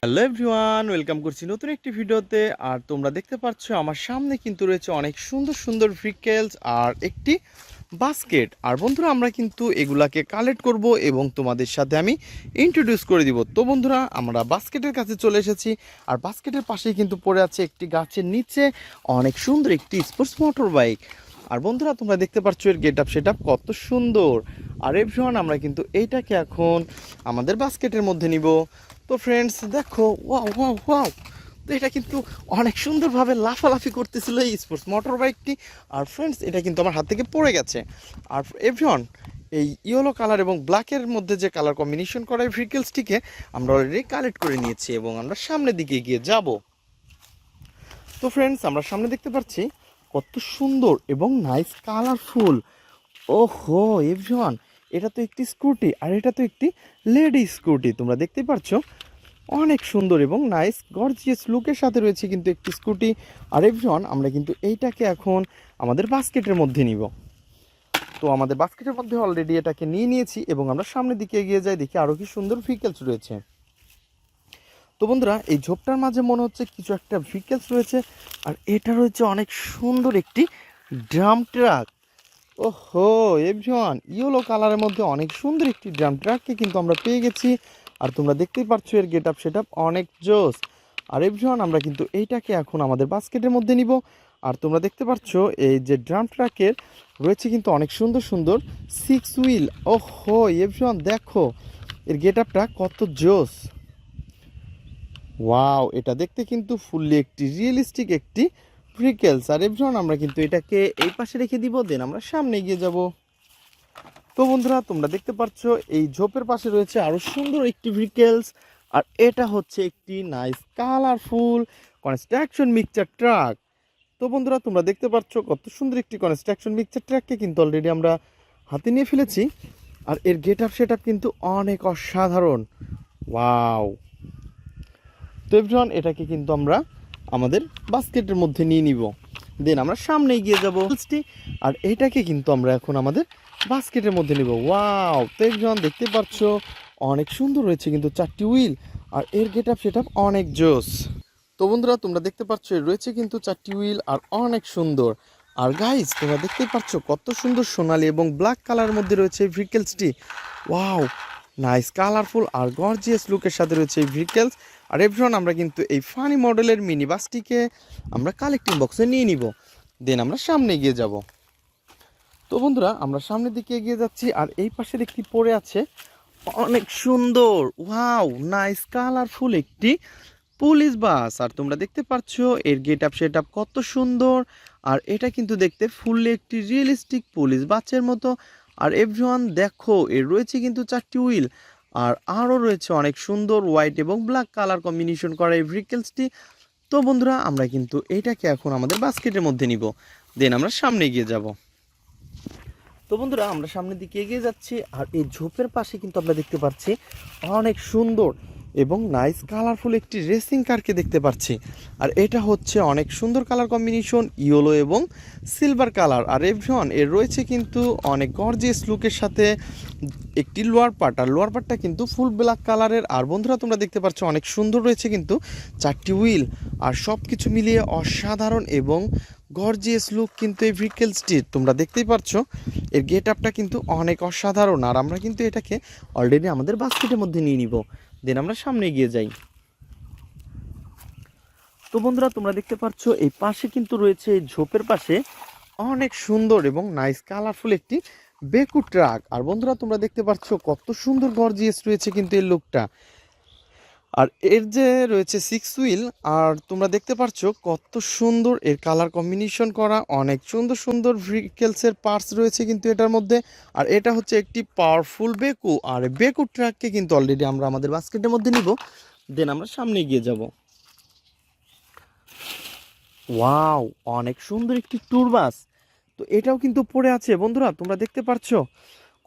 Hello everyone, welcome করছি নতুন একটি ভিডিওতে। আর তোমরা দেখতে পাচ্ছ আমার সামনে কিন্তু রয়েছে অনেক সুন্দর সুন্দর ভেহিকেলস আর একটি বাস্কেট। আর বন্ধুরা, আমরা কিন্তু এগুলাকে কালেক্ট করব এবং তোমাদের সাথে আমি ইন্ট্রোডিউস করে দিব। তো বন্ধুরা, আমরা বাস্কেটের কাছে চলে এসেছি। আর বাস্কেটের পাশেই কিন্তু পড়ে আছে একটি গাছের নিচে অনেক সুন্দর একটি স্পোর্টস মোটর বাইক। আর বন্ধুরা, তোমরা দেখতে পাচ্ছ এর গেট আপ সেট আপ কত সুন্দর। আর এভরিওয়ান, আমরা কিন্তু এইটাকে এখন আমাদের বাস্কেটের মধ্যে নিব। তো ফ্রেন্ডস দেখো, ওয়াও ওয়াও ওয়াও, তো এটা কিন্তু অনেক সুন্দরভাবে লাফালাফি করতেছিল এই স্পোর্টস মোটর বাইকটি। আর ফ্রেন্ডস, এটা কিন্তু আমার হাত থেকে পড়ে গেছে। আর এভরিওয়ান, এই ইয়েলো কালার এবং ব্ল্যাকের মধ্যে যে কালার কম্বিনেশন করা এই ভেহিকেলসটিকে আমরা অলরেডি কালেক্ট করে নিয়েছি এবং আমরা সামনের দিকে এগিয়ে যাব। তো ফ্রেন্ডস, আমরা সামনে দেখতে পাচ্ছি কত সুন্দর এবং নাইস কালারফুল। ওহো এভরিওয়ান, এটা তো একটি স্কুটি আর এটা তো একটি লেডি স্কুটি। তোমরা দেখতেই পাচ্ছ অনেক সুন্দর এবং নাইস গর্জিয়াস লুকের সাথে রয়েছে কিন্তু একটি স্কুটি। আর এভরিওয়ান, আমরা কিন্তু এইটাকে এখন আমাদের বাস্কেটের মধ্যে নিব। তো আমাদের বাস্কেটের মধ্যে অলরেডি এটাকে নিয়ে নিয়েছি এবং আমরা সামনের দিকে এগিয়ে যাই, দেখি আরও কি সুন্দর ভেহিকেলস রয়েছে। তো বন্ধুরা, এই ঝোপটার মাঝে মনে হচ্ছে কিছু একটা ভেহিকেলস রয়েছে। আর এটা রয়েছে অনেক সুন্দর একটি ড্রাম ট্রাক। ওহো এভরিওয়ান, ইয়েলো কালারের মধ্যে অনেক সুন্দর একটি ড্রাম ট্রাককে কিন্তু আমরা পেয়ে গেছি। আর তোমরা দেখতেই পাচ্ছ এর গেট আপ সেট আপ অনেক জোস। আর এভরিওয়ান, আমরা কিন্তু এইটাকে এখন আমাদের বাস্কেটের মধ্যে নিব। আর তোমরা দেখতে পাচ্ছ এই যে ড্রাম ট্রাকের রয়েছে কিন্তু অনেক সুন্দর সুন্দর 6 হুইল। ওহো এভরিওয়ান, দেখো এর গেট আপটা কত জোস। ওয়াও, এটা দেখতে কিন্তু ফুললি একটি রিয়েলিস্টিক একটি ভেহিকেলস। আর এভরিওয়ান, আমরা কিন্তু এটাকে এই পাশে রেখে দিব, দেন আমরা সামনে এগিয়ে যাব। তো বন্ধুরা, তোমরা দেখতে পাচ্ছ এই ঝোপের পাশে রয়েছে আরও সুন্দর একটি ভেহিকেলস। আর এটা হচ্ছে একটি nice colourful construction mixture truck. তো বন্ধুরা, তোমরা দেখতে পাচ্ছ কত সুন্দর একটি কনস্ট্রাকশন মিক্সচার ট্রাককে কিন্তু অলরেডি আমরা হাতে নিয়ে ফেলেছি। আর এর গেট আপ সেট আপ কিন্তু অনেক অসাধারণ। ওয়াও। তো এভরিওয়ান, এটাকে কিন্তু আমরা আমাদের বাস্কেটের মধ্যে নিয়ে নিব, দেন আমরা সামনে এগিয়ে যাব। আর এটাকে কিন্তু আমরা এখন আমাদের বাস্কেটের মধ্যে নিব। ওয়াও, তো এভরিওয়ান দেখতে পাচ্ছ অনেক সুন্দর রয়েছে কিন্তু 4টি হুইল। আর এর গেট আপ সেট আপ অনেক জোস। তো বন্ধুরা, তোমরা দেখতে পাচ্ছ এর রয়েছে কিন্তু 4টি হুইল আর অনেক সুন্দর। আর গাইজ, তোমরা দেখতেই পাচ্ছ কত সুন্দর সোনালি এবং ব্ল্যাক কালারের মধ্যে রয়েছে এই ভেহিকেলসটি। ওয়াও, নাইস কালারফুল আর গর্জিয়াস লুকের সাথে রয়েছে এই ভেহিকেলস। আর এভরিওয়ান, আমরা কিন্তু এই ফানি মডেলের মিনি বাসটিকে আমরা কালেক্টিং বক্সে নিয়ে নিব, দেন আমরা সামনে এগিয়ে যাব। তো বন্ধুরা, আমরা সামনের দিকে এগিয়ে যাচ্ছি। আর এই পাশের একটি পড়ে আছে অনেক সুন্দর, ওয়াও নাইস কালারফুল একটি পুলিশ বাস। আর তোমরা দেখতে পাচ্ছ এর গেট আপ সেট আপ কত সুন্দর। আর এটা কিন্তু দেখতে ফুললি একটি রিয়েলিস্টিক পুলিশ বাসের মতো। আর এভরিওয়ান দেখো, এর রয়েছে কিন্তু 4টি হুইল আর আরও রয়েছে অনেক সুন্দর হোয়াইট এবং ব্ল্যাক কালার কম্বিনেশন করা এই ভেহিকেলসটি। তো বন্ধুরা, আমরা কিন্তু এটাকে এখন আমাদের বাস্কেটের মধ্যে নিব, দেন আমরা সামনে এগিয়ে যাব। তো বন্ধুরা, আমরা সামনের দিকে এগিয়ে যাচ্ছি। আর এই ঝোপের পাশে কিন্তু আমরা দেখতে পাচ্ছি অনেক সুন্দর এবং নাইস কালারফুল একটি রেসিং কারকে দেখতে পাচ্ছি। আর এটা হচ্ছে অনেক সুন্দর কালার কম্বিনেশন, ইয়েলো এবং সিলভার কালার। আর এভরিওয়ান, এর রয়েছে কিন্তু অনেক গর্জিয়াস লুকের সাথে একটি লোয়ার পার্ট। আর লোয়ার পার্টটা কিন্তু ফুল ব্ল্যাক কালারের। আর বন্ধুরা, তোমরা দেখতে পাচ্ছ অনেক সুন্দর রয়েছে কিন্তু 4টি হুইল। আর সব কিছু মিলিয়ে অসাধারণ এবং গর্জিয়াস লুক কিন্তু এই ভেহিকেলসটির। তোমরা দেখতেই পাচ্ছ এর গেট আপটা কিন্তু অনেক অসাধারণ। আর আমরা কিন্তু এটাকে অলরেডি আমাদের বাস্কেটের মধ্যে নিয়ে নিব, দেন আমরা সামনে এগিয়ে যাই। তো বন্ধুরা, তোমরা দেখতে পাচ্ছ এই পাশে কিন্তু রয়েছে এই ঝোপের পাশে অনেক সুন্দর এবং নাইস কালারফুল একটি বেকু ট্রাক। আর বন্ধুরা, তোমরা দেখতে পাচ্ছ কত সুন্দর গর্জিয়াস রয়েছে কিন্তু এর লুকটা। আর এর যে রয়েছে 6 হুইল, আর তোমরা দেখতে পাচ্ছ কত সুন্দর এর কালার কম্বিনেশন করা, অনেক সুন্দর সুন্দর ভেহিকেলসের পার্টস রয়েছে কিন্তু এটার মধ্যে। আর এটা হচ্ছে একটি পাওয়ারফুল বেকু। আর বেকু ট্রাককে কিন্তু অলরেডি আমরা আমাদের বাস্কেটের মধ্যে নিব, দেন আমরা সামনে এগিয়ে যাব। ওয়াও, অনেক সুন্দর একটি ট্যুর বাস। তো এটাও কিন্তু পড়ে আছে বন্ধুরা, তোমরা দেখতে পাচ্ছ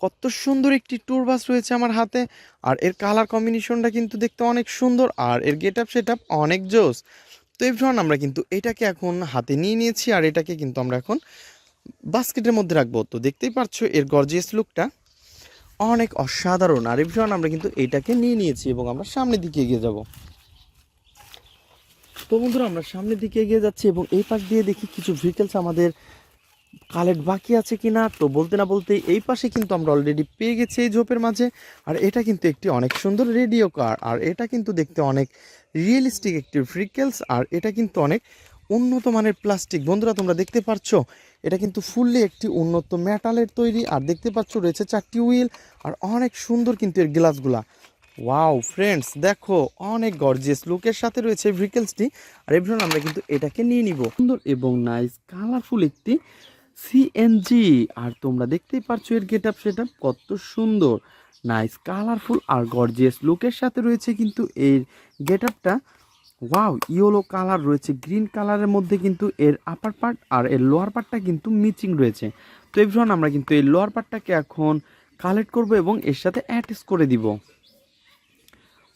কত সুন্দর একটি ট্যুর বাস রয়েছে আমার হাতে। আর এর কালার কম্বিনেশনটা কিন্তু দেখতে অনেক সুন্দর আর এর গেট আপ সেট আপ অনেক জোস। তো এভরিওয়ান, আমরা কিন্তু এটাকে এখন হাতে নিয়ে নিয়েছি আর এটাকে কিন্তু আমরা এখন বাস্কেটের মধ্যে রাখবো। তো দেখতেই পাচ্ছ এর গর্জিয়াস লুকটা অনেক অসাধারণ। আর এভরিওয়ান, আমরা কিন্তু এটাকে নিয়ে নিয়েছি এবং আমরা সামনের দিকে এগিয়ে যাব। তো বন্ধুরা আমরা সামনের দিকে এগিয়ে যাচ্ছি এবং এই পাশ দিয়ে দেখি কিছু ভেহিকেলস আমাদের কালেক্ট বাকি আছে কিনা। তো বলতে না বলতে এই পাশে কিন্তু আমরা অলরেডি পেয়ে গেছি এই ঝোপের মাঝে। আর এটা কিন্তু একটি অনেক সুন্দর রেডিও কার, আর এটা কিন্তু দেখতে অনেক রিয়েলিস্টিক একটি ভেহিকেলস, আর এটা কিন্তু অনেক উন্নত মানের প্লাস্টিক। বন্ধুরা তোমরা দেখতে পাচ্ছ এটা কিন্তু ফুললি একটি উন্নত মেটালের তৈরি, আর দেখতে পাচ্ছ রয়েছে 4টি হুইল, আর অনেক সুন্দর কিন্তু এর গ্লাসগুলা। ওয়াও ফ্রেন্ডস, দেখো অনেক গর্জিয়াস লুকের সাথে রয়েছে ভেহিকেলসটি। আর এবার আমরা কিন্তু এটাকে নিয়ে নিব। সুন্দর এবং নাইস কালারফুল একটি সিএনজি, আর তোমরা দেখতেই পারছো এর গেট আপ সেট আপ কত সুন্দর, নাইস কালারফুল আর গর্জিয়াস লুকের সাথে রয়েছে কিন্তু এর গেট আপটা। ওয়াও, ইয়েলো কালার রয়েছে, গ্রিন কালারের মধ্যে কিন্তু এর আপার পার্ট আর এর লোয়ার পার্টটা কিন্তু মিচিং রয়েছে। তো এভরিওয়ান আমরা কিন্তু এই লোয়ার পার্টটাকে এখন কালেক্ট করব এবং এর সাথে অ্যাটাচ করে দিব।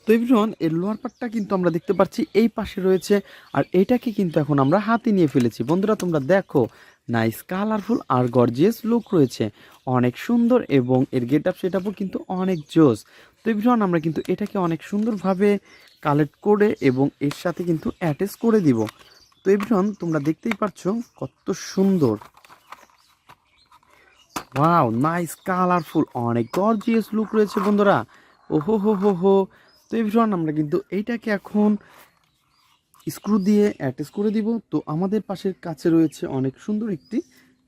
তো এভরিওয়ান এর লোয়ার পার্টটা কিন্তু আমরা দেখতে পাচ্ছি এই পাশে রয়েছে, আর এইটাকে কিন্তু এখন আমরা হাতে নিয়ে ফেলেছি। বন্ধুরা তোমরা দেখো নাইস কালারফুল আর গর্জিয়াস লুক রয়েছে, অনেক সুন্দর এবং এর গেট আপ সেট আপও কিন্তু অনেক জোস। তো এভরিওয়ান আমরা কিন্তু এটাকে অনেক সুন্দরভাবে কালেক্ট করে এবং এর সাথে কিন্তু অ্যাটাচ করে দিব। তো এভরিওয়ান তোমরা দেখতেই পাচ্ছ কত সুন্দর, ওয়াও নাইস কালারফুল, অনেক গর্জিয়াস লুক রয়েছে বন্ধুরা। ওহো হো হো হো। তো এভরিওয়ান আমরা কিন্তু এইটাকে এখন স্ক্রু দিয়ে অ্যাটাচ করে দিব। তো আমাদের পাশের কাছে রয়েছে অনেক সুন্দর একটি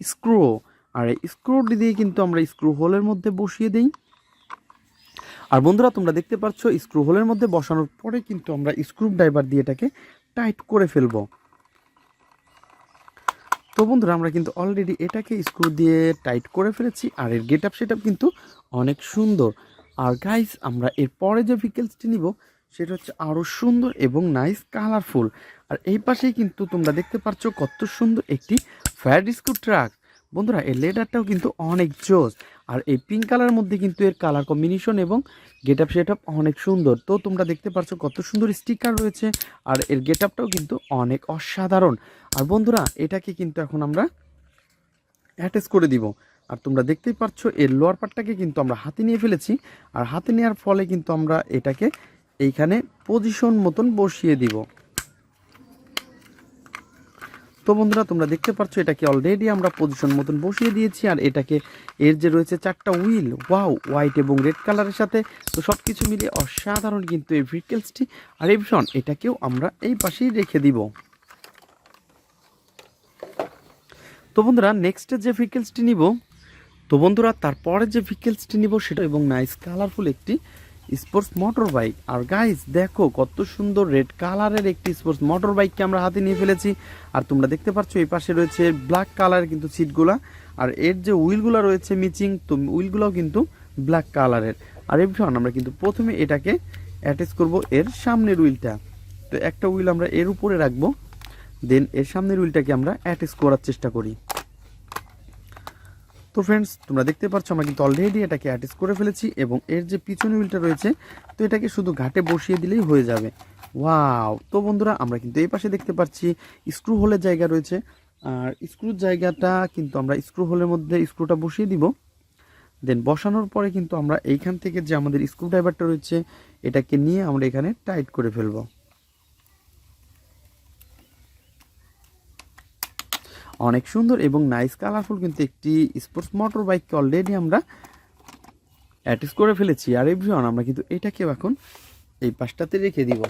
স্ক্রু, আর এই স্ক্রুটি দিয়ে কিন্তু আমরা স্ক্রু হোলের মধ্যে বসিয়ে দিই। আর বন্ধুরা তোমরা দেখতে পাচ্ছ স্ক্রু হোলের মধ্যে বসানোর পরে কিন্তু আমরা স্ক্রু ড্রাইভার দিয়ে এটাকে টাইট করে ফেলবো। তো বন্ধুরা আমরা কিন্তু অলরেডি এটাকে স্ক্রু দিয়ে টাইট করে ফেলেছি, আর এর গেট আপ সেট আপ কিন্তু অনেক সুন্দর। আর গাইস আমরা এর পরে যে ভেহিকেলসটি নিব সেটা হচ্ছে আরও সুন্দর এবং নাইস কালারফুল। আর এই পাশেই কিন্তু তোমরা দেখতে পাচ্ছ কত সুন্দর একটি ফায়ার রেস্কিউ ট্রাক। বন্ধুরা এর লেদারটাও কিন্তু অনেক জোস, আর এই পিঙ্ক কালারের মধ্যে কিন্তু এর কালার কম্বিনেশন এবং গেট আপ সেট আপ অনেক সুন্দর। তো তোমরা দেখতে পাচ্ছ কত সুন্দর স্টিকার রয়েছে, আর এর গেট আপটাও কিন্তু অনেক অসাধারণ। আর বন্ধুরা এটাকে কিন্তু এখন আমরা অ্যাটাচ করে দিব। আর তোমরা দেখতেই পাচ্ছ এর লোয়ার পার্টটাকে কিন্তু আমরা হাতে নিয়ে ফেলেছি, আর হাতে নেওয়ার ফলে কিন্তু আমরা এটাকে এইখানে পজিশন মতন বসিয়ে দিব। তো বন্ধুরা তোমরা দেখতে পাচ্ছ এটাকে অলরেডি আমরা পজিশন মতন বসিয়ে দিয়েছি, আর এটাকে এর যে রয়েছে 4টা হুইল, ওয়াও হোয়াইট এবং রেড কালারের সাথে, তো সব কিছু মিলিয়ে অসাধারণ কিন্তু এই ভেহিকেলসটি। আর এই ভীষণ এটাকেও আমরা এই পাশেই রেখে দিব। তো বন্ধুরা নেক্সটে যে ভেহিকেলসটি নিব, তো বন্ধুরা তারপরে যে ভেহিকেলসটি নিব সেটা এবং নাইস কালারফুল একটি স্পোর্টস মোটর বাইক। আর গাইস দেখো কত সুন্দর রেড কালারের একটি স্পোর্টস মোটর বাইককে আমরা হাতে নিয়ে ফেলেছি। আর তোমরা দেখতে পাচ্ছ এই পাশে রয়েছে ব্ল্যাক কালারের কিন্তু সিটগুলা, আর এর যে হুইলগুলো রয়েছে মিচিং, তো হুইলগুলোও কিন্তু ব্ল্যাক কালারের। আর এভরিওয়ান আমরা কিন্তু প্রথমে এটাকে অ্যাটাচ করব এর সামনের হুইলটা। তো একটা হুইল আমরা এর উপরে রাখবো, দেন এর সামনের হুইলটাকে আমরা অ্যাটাচ করার চেষ্টা করি। তো ফ্রেন্ডস তোমরা দেখতে পাচ্ছ আমরা কিন্তু অলরেডি এটাকে অ্যাটাচ করে ফেলেছি, এবং এর যে পিছনে হুইলটা রয়েছে তো এটাকে শুধু ঘাটে বসিয়ে দিলেই হয়ে যাবে। ওয়াও, তো বন্ধুরা আমরা কিন্তু এই পাশে দেখতে পাচ্ছি স্ক্রু হোলের জায়গা রয়েছে, আর স্ক্রুর জায়গাটা কিন্তু আমরা স্ক্রু হোলের মধ্যে স্ক্রুটা বসিয়ে দিব। দেন বসানোর পরে কিন্তু আমরা এইখান থেকে যে আমাদের স্ক্রু ড্রাইভারটা রয়েছে এটাকে নিয়ে আমরা এখানে টাইট করে ফেলবো। অনেক সুন্দর এবং নাইস কালারফুল কিন্তু একটি স্পোর্টস মোটর বাইককে অলরেডি আমরা অ্যাটাচ করে ফেলেছি। আর এভরিওয়ান আমরা কিন্তু এটাকেও এখন এই পাশটাতে রেখে দিব।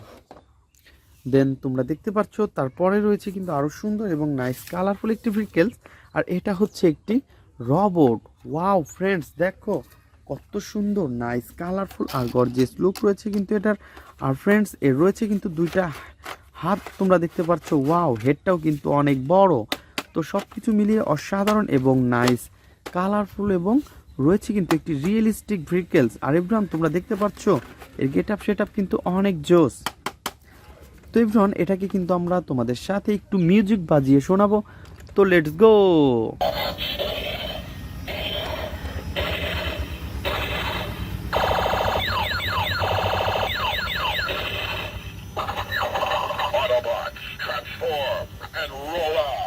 দেন তোমরা দেখতে পাচ্ছ তারপরে রয়েছে কিন্তু আরও সুন্দর এবং নাইস কালারফুল একটি ভেহিকেলস, আর এটা হচ্ছে একটি রোবট। ওয়াও ফ্রেন্ডস দেখো কত সুন্দর নাইস কালারফুল আর গর্জিয়াস লুক রয়েছে কিন্তু এটার। আর ফ্রেন্ডস এর রয়েছে কিন্তু দুইটা হাত তোমরা দেখতে পাচ্ছ, ওয়াও হেডটাও কিন্তু অনেক বড়। তো সব কিছু মিলিয়ে অসাধারণ এবং নাইস কালারফুল এবং রয়েছে কিন্তু একটি রিয়েলিস্টিক ভেহিকেলস। আর এভরিওয়ান তোমরা দেখতে পাচ্ছ এর গেট আপ সেট আপ কিন্তু অনেক জোস। তো এভরিওয়ান এটাকে কিন্তু আমরা তোমাদের সাথে একটু মিউজিক বাজিয়ে শোনাবো। তো let's go. Autobots, transform and roll out.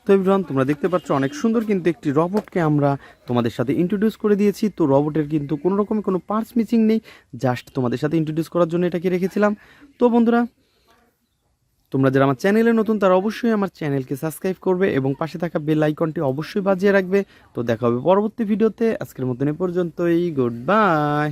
তো এভরিওয়ান তোমরা দেখতে পাচ্ছ অনেক সুন্দর কিন্তু একটি রোবটকে আমরা তোমাদের সাথে ইন্ট্রোডিউস করে দিয়েছি। তো রোবটের কিন্তু কোনো রকমের কোনো পার্টস মিসিং নেই, জাস্ট তোমাদের সাথে ইন্ট্রোডিউস করার জন্য এটাকে রেখেছিলাম। তো বন্ধুরা তোমরা যারা আমার চ্যানেলে নতুন তারা অবশ্যই আমার চ্যানেলকে সাবস্ক্রাইব করবে এবং পাশে থাকা বেল আইকনটি অবশ্যই বাজিয়ে রাখবে। তো দেখা হবে পরবর্তী ভিডিওতে, আজকের মতন এ পর্যন্তই, গুড বাই।